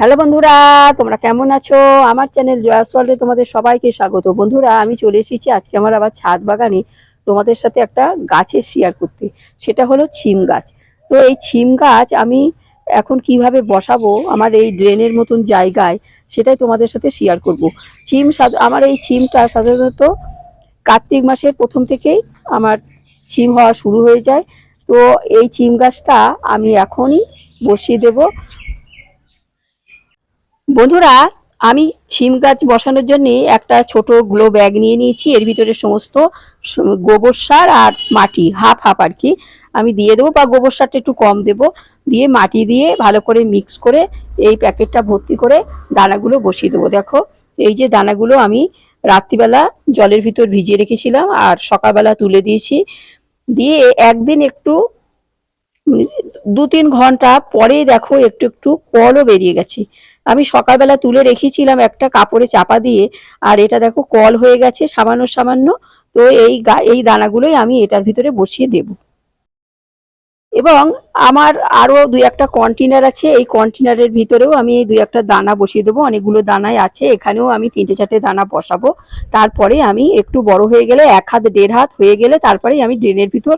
Hello বন্ধুরা, তোমরা কেমন আছো? আমার চ্যানেল জয়াস ওয়ার্ল্ডে তোমাদের সবাইকে স্বাগত। বন্ধুরা, আমি চলে এসেছি আজকে আমার আবার ছাদ বাগানে তোমাদের সাথে একটা গাছের শেয়ার করতে। সেটা হলো ছিম গাছ। তো এই ছিম গাছ আমি এখন কিভাবে বসাবো আমার এই ড্রেনের মতন জায়গায়, সেটাই তোমাদের সাথে শেয়ার করব। আমার এই ছিমটা সাধারণত কার্তিক মাসের প্রথম থেকেই আমার ছিম হওয়া শুরু হয়ে যায়। তো এই ছিম গাছটা আমি এখনই বসিয়ে দেবো। বন্ধুরা, আমি ছিম গাছ বসানোর জন্য একটা ছোট গ্লো ব্যাগ নিয়ে নিয়েছি। এর ভিতরে সমস্ত গোবর সার আর মাটি হাফ হাফ আর কি আমি দিয়ে দেবো, বা গোবর সারটা একটু কম দেবো। দিয়ে মাটি দিয়ে ভালো করে মিক্স করে এই প্যাকেটটা ভর্তি করে দানাগুলো বসিয়ে দেবো। দেখো, এই যে দানাগুলো আমি রাত্রিবেলা জলের ভিতর ভিজিয়ে রেখেছিলাম আর সকালবেলা তুলে দিয়েছি। দিয়ে একদিন একটু 2-3 ঘন্টা পরে দেখো একটু একটু কলও বেরিয়ে গেছে। আমি সকালবেলা তুলে রেখেছিলাম একটা কাপড়ে চাপা দিয়ে, আর এটা দেখো কল হয়ে গেছে সামান্য সামান্য। তো এই দানাগুলোই আমি এটার ভিতরে বসিয়ে দেব। এবং আমার আরো 2-1টা কন্টেনার আছে, এই কন্টেনারের ভিতরেও আমি এই 2-1টা দানা বসিয়ে দেবো। অনেকগুলো দানাই আছে, এখানেও আমি 3-4টে দানা বসাবো। তারপরে আমি একটু বড় হয়ে গেলে 1 হাত 1.5 হাত হয়ে গেলে তারপরে আমি ড্রেনের ভিতর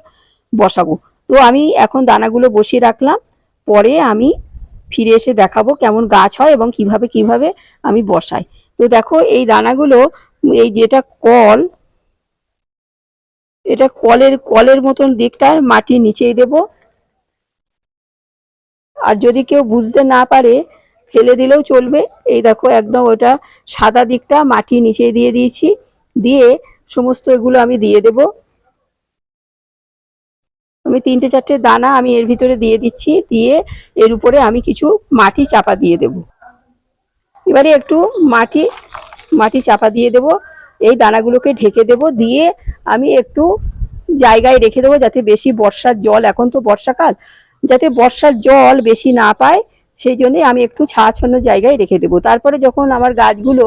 বসাবো। তো আমি এখন দানাগুলো বসিয়ে রাখলাম, পরে আমি ফিরে এসে দেখাবো কেমন গাছ হয় এবং কিভাবে কিভাবে আমি বসাই। তো দেখো, এই দানাগুলো এই যেটা কল, এটা কলের কলের মতন দিকটা মাটির নিচেই দেব। আর যদি কেউ বুঝতে না পারে ফেলে দিলেও চলবে। এই দেখো, একদম ওটা সাদা দিকটা মাটির নিচে দিয়ে দিয়েছি। দিয়ে সমস্ত এগুলো আমি দিয়ে দেব। আমি 3-4টে দানা আমি এর ভিতরে দিয়ে দিচ্ছি। দিয়ে এর উপরে আমি কিছু মাটি চাপা দিয়ে দেব। এবারে একটু মাটি মাটি চাপা দিয়ে দেব। এই দানাগুলোকে ঢেকে দেব। দিয়ে আমি একটু জায়গায় রেখে দেবো যাতে বেশি বর্ষার জল, এখন তো বর্ষাকাল, যাতে বর্ষার জল বেশি না পায়, সেই জন্যে আমি একটু ছায়াছন্ন জায়গায় রেখে দেবো। তারপরে যখন আমার গাছগুলো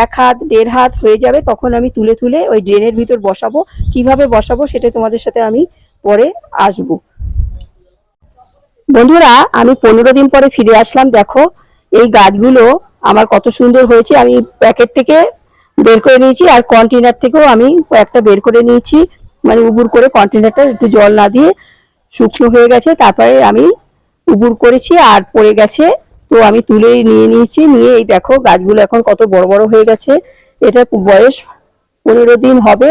1 হাত 1.5 হাত হয়ে যাবে তখন আমি তুলে তুলে ওই ড্রেনের ভিতর বসাবো। কিভাবে বসাবো সেটা তোমাদের সাথে আমি পরে আসবো। বন্ধুরা, আমি 15 দিন পরে ফিরে আসলাম। দেখো, এই গাছগুলো আমার কত সুন্দর হয়েছে। আমি প্যাকেট থেকে বের করে নিয়েছি আর কন্টেনার থেকেও আমি কয়েকটা বের করে নিয়েছি। মানে উবুর করে, কন্টেনারটা একটু জল না দিয়ে শুকনো হয়ে গেছে, তারপরে আমি উবুর করেছি আর পড়ে গেছে। তো আমি তুলে নিয়ে নিয়েছি। নিয়ে এই দেখো গাছগুলো এখন কত বড় বড় হয়ে গেছে। এটা বয়স 15 দিন হবে।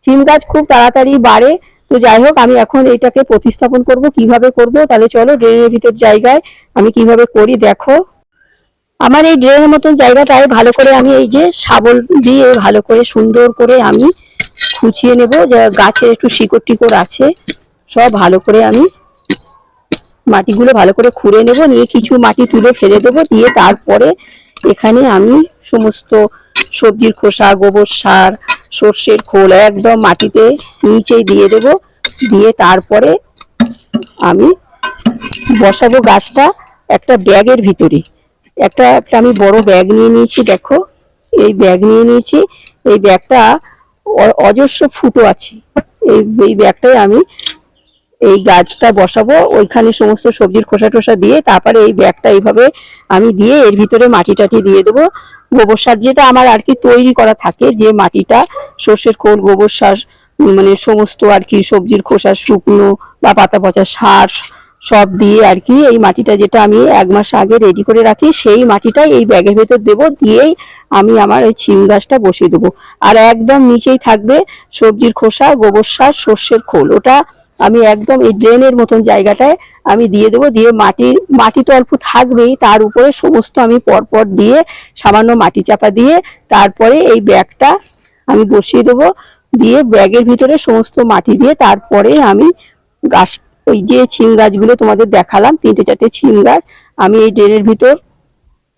সিম গাছ খুব তাড়াতাড়ি বাড়ে। তো যাই হোক, আমি এখন এটাকে প্রতিস্থাপন করব। কিভাবে করব তাহলে চলো ড্রেনের ভিতর জায়গায় আমি কিভাবে করি দেখো। আমার এই ড্রেনের মতন জায়গাটায় ভালো করে আমি এই যে শাবল দিয়ে ভালো করে সুন্দর করে আমি খুঁচিয়ে নেব। যা গাছের একটু শিকড় টিকড় আছে সব ভালো করে আমি মাটিগুলো ভালো করে খুঁড়ে নেব। নিয়ে কিছু মাটি তুলে ফেলে দেবো। দিয়ে তারপরে এখানে আমি সমস্ত সবজির খোসা, গোবর সার, সর্ষের খোল একদম মাটিতে নিচেই দিয়ে দেব। দিয়ে তারপরে আমি বসাবো গাছটা একটা ব্যাগের ভিতরে। একটা একটা আমি বড় ব্যাগ নিয়ে নিয়েছি। দেখো, এই ব্যাগ নিয়ে নিয়েছি। এই ব্যাগটা অজস্র ফুটো আছে। এই ব্যাগটাই আমি এই গাছটা বসাবো। ওইখানে সমস্ত সবজির খোসা টোসা দিয়ে তারপরে এই ব্যাগটা এইভাবে আমি দিয়ে এর ভিতরে মাটি টাটি দিয়ে দেবো। গোবর সার যেটা আমার আর কি তৈরি করা থাকে, যে মাটিটা সর্ষের খোল, গোবর সার, মানে সমস্ত আর কি সবজির খোসা, শুকনো বা পাতা পচা সার সব দিয়ে আর কি এই মাটিটা যেটা আমি 1 মাস আগে রেডি করে রাখি, সেই মাটিটাই এই ব্যাগের ভেতর দেবো। দিয়েই আমি আমার ওই ছিম গাছটা বসিয়ে দেবো। আর একদম নিচেই থাকবে সবজির খোসা, গোবর সার, সর্ষের খোল। ওটা আমি একদম এই ড্রেনের মতন জায়গাটায় আমি দিয়ে দেবো। দিয়ে মাটি তো অল্প থাকবেই, তার উপরে সমস্ত আমি পরপর দিয়ে সামান্য মাটি চাপা দিয়ে তারপরে এই ব্যাগটা আমি বসিয়ে দেবো। দিয়ে ব্যাগের ভিতরে সমস্ত মাটি দিয়ে তারপরে আমি গাছ, ওই যে ছিম গাছগুলো তোমাদের দেখালাম 3-4টে ছিম গাছ, আমি এই ড্রেনের ভিতর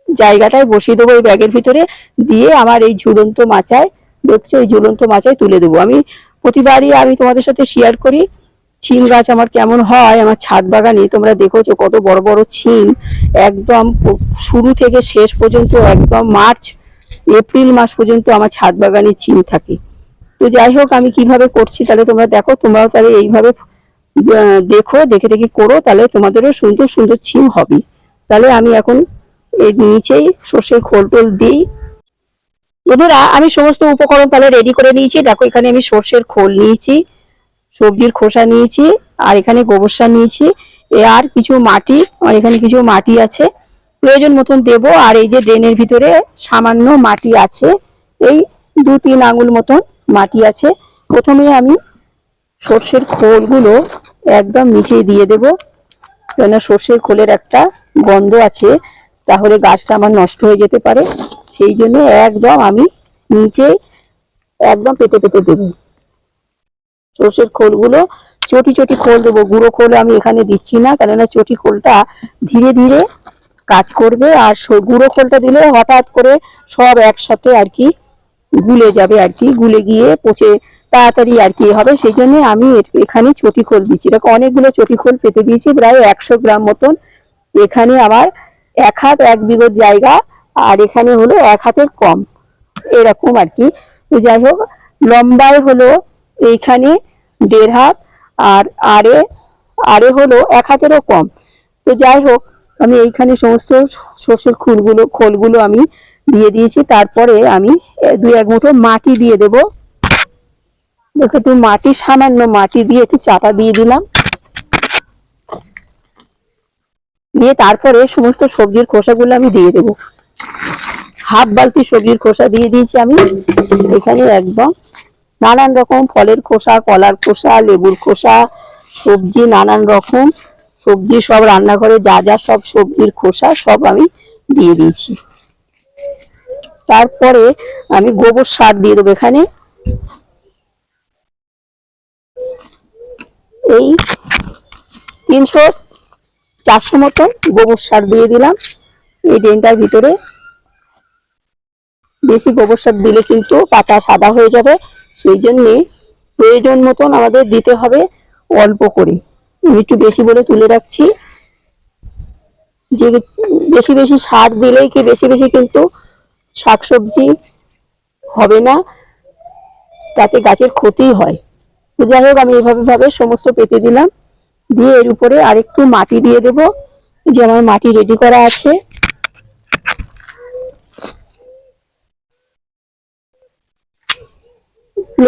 জায়গাটায় বসিয়ে দেবো এই ব্যাগের ভিতরে। দিয়ে আমার এই ঝুলন্ত মাচায়, দেখছো এই ঝুলন্ত মাচায় তুলে দেবো। আমি প্রতিবারই আমি তোমাদের সাথে শেয়ার করি ছিম গাছ আমার কেমন হয় আমার ছাদ বাগানে। তোমরা দেখেছো কত বড় বড় ছিম, একদম শুরু থেকে শেষ পর্যন্ত, একদম মার্চ এপ্রিল মাস পর্যন্ত আমার ছাদ বাগানে ছিম থাকে। তো যাই হোক, আমি কিভাবে করছি তাহলে তোমরা দেখো। তোমরাও তাহলে এইভাবে দেখো, দেখে দেখে করো, তাহলে তোমাদেরও সুন্দর সুন্দর ছিম হবে। তাহলে আমি এখন এর নিচেই সর্ষের খোল টোল দিই। বন্ধুরা আমি সমস্ত উপকরণ তাহলে রেডি করে নিয়েছি। দেখো এখানে আমি সর্ষের খোল নিয়েছি, সবজির খোসা নিয়েছি, আর এখানে গোবর সার নিয়েছি, আর কিছু মাটি, আর এখানে কিছু মাটি আছে, প্রয়োজন মতন দেব। আর এই যে ড্রেনের ভিতরে সামান্য মাটি আছে, এই 2-3 আঙুল মতন মাটি আছে। প্রথমে আমি সর্ষের খোলগুলো একদম নিচে দিয়ে দেব, কেন সর্ষের খোলের একটা গন্ধ আছে, তাহলে গাছটা আমার নষ্ট হয়ে যেতে পারে। সেই জন্য একদম আমি নিচে একদম পেতে পেতে দেবো। সর্ষের খোলগুলো চটি চটি খোল দেবো, গুঁড়ো খোল আমি এখানে দিচ্ছি না, কেননা চটি খোলটা ধীরে ধীরে কাজ করবে, আর গুঁড়ো খোলটা দিলে হঠাৎ করে সব একসাথে আর কি গুলে যাবে, আর কি গুলে গিয়ে পচে তাড়াতাড়ি আর কি হবে। সেই জন্য আমি এখানে চটি খোল দিচ্ছি। দেখো অনেকগুলো চটি খোল পেতে দিয়েছি, প্রায় 100 গ্রাম মতন। এখানে আমার 1 হাত 1 বিঘত জায়গা, আর এখানে হলো 1 হাতের কম, এরকম আর কি। তো যাই হোক, লম্বায় হলো এইখানে 1.5 হাত, আর আরে আরে হলো 1 হাতেরও কম। তো যাই হোক, আমি এইখানে সমস্ত সর্ষের খোলগুলো আমি দিয়ে দিয়েছি। তারপরে আমি 2-1 মুঠো মাটি দিয়ে দেব। দেখো একটু মাটি, সামান্য মাটি দিয়ে একটু চাপা দিয়ে দিলাম, দিয়ে তারপরে সমস্ত সবজির খোসাগুলো আমি দিয়ে দেব। হাফ বালতি সবজির খোসা দিয়ে দিয়েছি আমি এখানে। একদম নানান রকম ফলের খোসা, কলার খোসা, লেবুর খোসা, সবজি, নানান রকম সবজি, সব রান্নাঘরে যা যা সব সবজির খোসা সব আমি দিয়ে দিয়েছি। তারপরে আমি গোবর সার দিয়ে দেবো এখানে। এই 300-400 মতন গোবর সার দিয়ে দিলাম এই ড্রেনটার ভিতরে। বেশি গোবর সার দিলে কিন্তু পাতা সাদা হয়ে যাবে, সেই জন্য প্রয়োজন মতন আমাদের দিতে হবে, অল্প করে। আমি একটু বেশি বলে তুলে রাখছি, যে বেশি বেশি সার দিলেই কি বেশি বেশি কিন্তু শাকসবজি হবে না, তাতে গাছের ক্ষতি হয়। তো যাই হোক, আমি এইভাবে সমস্ত পেতে দিলাম, দিয়ে এর উপরে আরেকটু মাটি দিয়ে দেব, যে আমার মাটি রেডি করা আছে।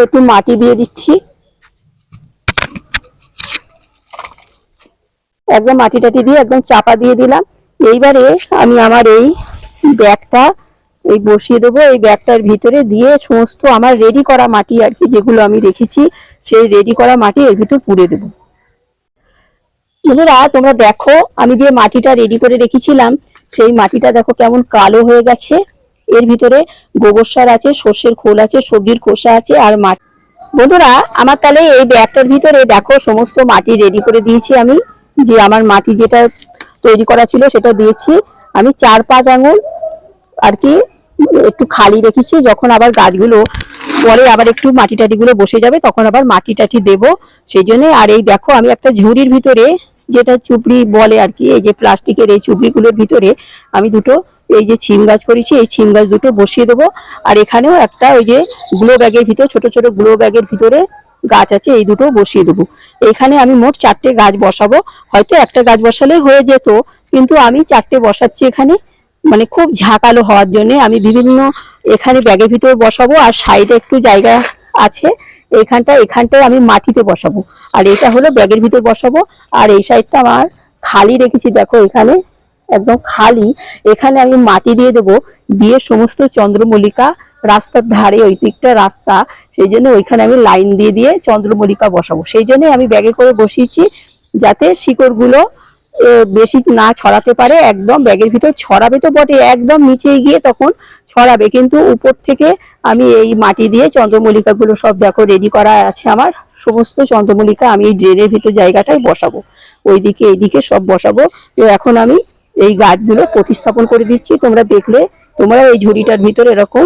একটু মাটি দিয়ে দিচ্ছি, একদম মাটি টাটি দিয়ে একদম চাপা দিয়ে দিলাম। এইবারে আমি আমার এই ব্যাগটা এই বসিয়ে দেবো, এই ব্যাগটার ভিতরে দিয়ে সমস্ত আমার রেডি করা মাটি আর কি, যেগুলো আমি রেখেছি সেই রেডি করা মাটি এর ভিতর পুড়ে দেবো। বন্ধুরা তোমরা দেখো, আমি যে মাটিটা রেডি করে রেখেছিলাম সেই মাটিটা দেখো কেমন কালো হয়ে গেছে। এর ভিতরে গোবর সার আছে, সর্ষের খোল আছে, সবজির খোসা আছে, আর মাটি। বন্ধুরা আমার তাহলে এই ব্যাগটার ভিতরে দেখো সমস্ত মাটি রেডি করে দিয়েছি আমি, যে আমার মাটি যেটা তৈরি করা ছিল সেটা দিয়েছি আমি। 4-5 আঙুল আর কি একটু খালি রেখেছি, যখন আবার গাছগুলো পরে আবার একটু মাটি টাটিগুলো বসে যাবে তখন আবার মাটি টাটি দেবো, সেই জন্য। আর এই দেখো আমি একটা ঝুড়ির ভিতরে, যেটা চুবড়ি বলে আর কি, এই যে প্লাস্টিকের এই চুবড়িগুলোর ভিতরে আমি দুটো এই যে ছিম গাছ করেছি, এই ছিম গাছ দুটো বসিয়ে দেবো। আর এখানেও একটা ওই যে গ্লো ব্যাগের ভিতরে, ছোট ছোট গ্লো ব্যাগের ভিতরে গাছ আছে, এই দুটো বসিয়ে দেবো। এখানে আমি মোট 4টে গাছ বসাবো। হয়তো একটা গাছ বসালে হয়ে যেত, কিন্তু আমি 4টে বসাচ্ছি এখানে, মানে খুব ঝাঁকালো হওয়ার জন্য আমি বিভিন্ন এখানে ব্যাগের ভিতরে বসাবো। আর সাইডে একটু জায়গা আছে, এখানটায় আমি মাটিতে বসাবো, আর এটা হলো ব্যাগের ভিতর বসাবো। আর এই সাইডটা আমার খালি রেখেছি, দেখো এখানে একদম খালি, এখানে আমি মাটি দিয়ে দেবো। দিয়ে সমস্ত চন্দ্রমল্লিকা, রাস্তার ধারে ওই দিকটা রাস্তা, সেই জন্য ওইখানে আমি লাইন দিয়ে দিয়ে চন্দ্রমল্লিকা বসাবো। সেই জন্যই আমি ব্যাগে করে বসিয়েছি, যাতে শিকড়গুলো বেশি না ছড়াতে পারে। একদম ব্যাগের ভিতর ছড়াবে তো বটে, একদম নিচে গিয়ে তখন ছড়াবে, কিন্তু উপর থেকে আমি এই মাটি দিয়ে চন্দ্রমল্লিকা গুলো সব দেখো রেডি করা আছে আমার। সমস্ত চন্দ্রমল্লিকা আমি এই ড্রেনের ভিতর জায়গাটায় বসাবো, ওইদিকে এইদিকে সব বসাবো। তো এখন আমি এই গাছগুলো প্রতিস্থাপন করে দিচ্ছি। তোমরা দেখলে, তোমরা এই ঝুড়িটার ভিতরে এরকম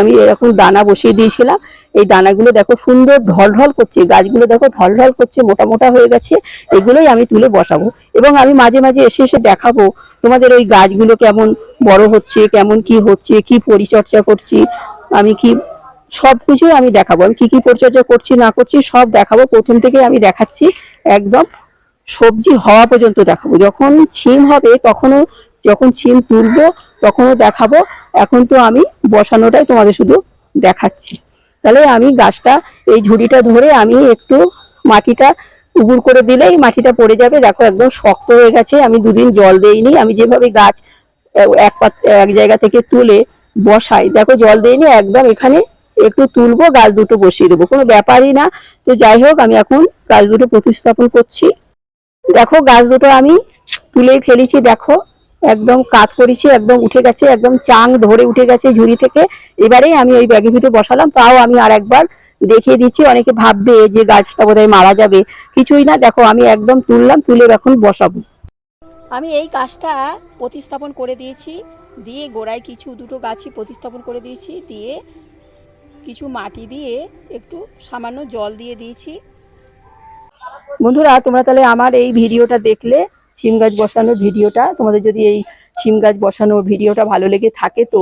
আমি এরকম দানা বসিয়ে দিয়েছিলাম। এই দানাগুলো দেখো সুন্দর ঢলঢল করছে, গাছগুলো দেখো ঢলঢল করছে, মোটা মোটা হয়ে গেছে। এগুলোই আমি তুলে বসাবো, এবং আমি মাঝে মাঝে এসে এসে দেখাবো তোমাদের ওই গাছগুলো কেমন বড় হচ্ছে, কেমন কি হচ্ছে, কি পরিচর্যা করছি আমি, কি সবকিছুই আমি দেখাবো। আমি কি কি পরিচর্যা করছি না করছি সব দেখাবো, প্রথম থেকে আমি দেখাচ্ছি, একদম সবজি হওয়া পর্যন্ত দেখাবো। যখন ছিম হবে তখনও যখন সিম তুলবো তখনও দেখাবো। এখন তো আমি বসানোটাই তোমাদের শুধু দেখাচ্ছি। তাহলে আমি গাছটা এই ঝুড়িটা ধরে আমি একটু মাটিটা উবুর করে দিলেই মাটিটা পড়ে যাবে। দেখো একদম শক্ত হয়ে গেছে, আমি দুদিন জল দেইনি। আমি যেভাবে গাছ এক জায়গা থেকে তুলে বসাই, দেখো জল দেইনি, একদম এখানে একটু তুলবো, গাছ দুটো বসিয়ে দেবো, কোনো ব্যাপারই না। তো যাই হোক, আমি এখন গাছ দুটো প্রতিস্থাপন করছি। দেখো গাছ দুটো আমি তুলেই ফেলেছি, দেখো একদম কাত করেছি, একদম উঠে গেছে, একদম চাং ধরে উঠে গেছে ঝুড়ি থেকে। এবারে আমি ওই ব্যাগের ভিতরে বসালাম। তাও আমি আর একবার দেখিয়ে দিচ্ছি, অনেকে ভাববে যে গাছটা বোধহয় মারা যাবে, কিছুই না। দেখো আমি একদম তুললাম, তুলে এখন বসাবো। আমি এই গাছটা প্রতিস্থাপন করে দিয়েছি, দিয়ে গোড়ায় কিছু দুটো গাছই প্রতিস্থাপন করে দিয়েছি, দিয়ে কিছু মাটি দিয়ে একটু সামান্য জল দিয়ে দিয়েছি। বন্ধুরা, তোমরা তাহলে আমার এই ভিডিওটা দেখলে, সিম গাছ বসানোর ভিডিওটা, তোমাদের যদি এই সিম গাছ বসানোর ভিডিওটা ভালো লেগে থাকে তো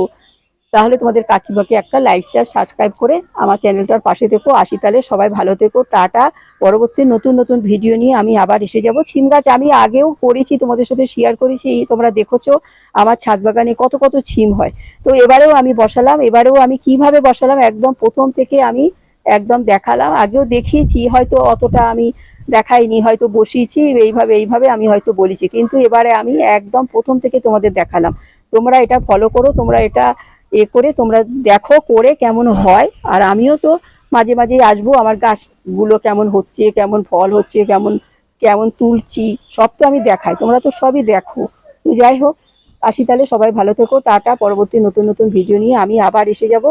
তাহলে তোমাদের কাকিমাকে একটা লাইক শেয়ার সাবস্ক্রাইব করে আমার চ্যানেলটার পাশে থেকো। আসি তাহলে, সবাই ভালো থেকো, টাটা। পরবর্তী নতুন নতুন ভিডিও নিয়ে আমি আবার এসে যাব। সিম গাছ আমি আগেও করেছি, তোমাদের সাথে শেয়ার করেছি, তোমরা দেখেছো আমার ছাদ বাগানে কত কত সিম হয়। তো এবারেও আমি বসালাম, এবারেও আমি কিভাবে বসালাম একদম প্রথম থেকে আমি একদম দেখালাম। আগেও দেখিয়েছি, হয়তো অতটা আমি দেখাইনি, হয়তো বসিয়েছি এইভাবে এইভাবে আমি হয়তো বলেছি, কিন্তু এবারে আমি একদম প্রথম থেকে তোমাদের দেখালাম। তোমরা এটা ফলো করো, তোমরা এটা করে তোমরা দেখো করে কেমন হয়। আর আমিও তো মাঝে মাঝে আসবো, আমার গাছগুলো কেমন হচ্ছে, কেমন ফল হচ্ছে, কেমন কেমন তুলছি, সব তো আমি দেখাই, তোমরা তো সবই দেখো। তো যাই হোক, আসি তাহলে, সবাই ভালো থেকো, টাটা। পরবর্তী নতুন নতুন ভিডিও নিয়ে আমি আবার এসে যাব।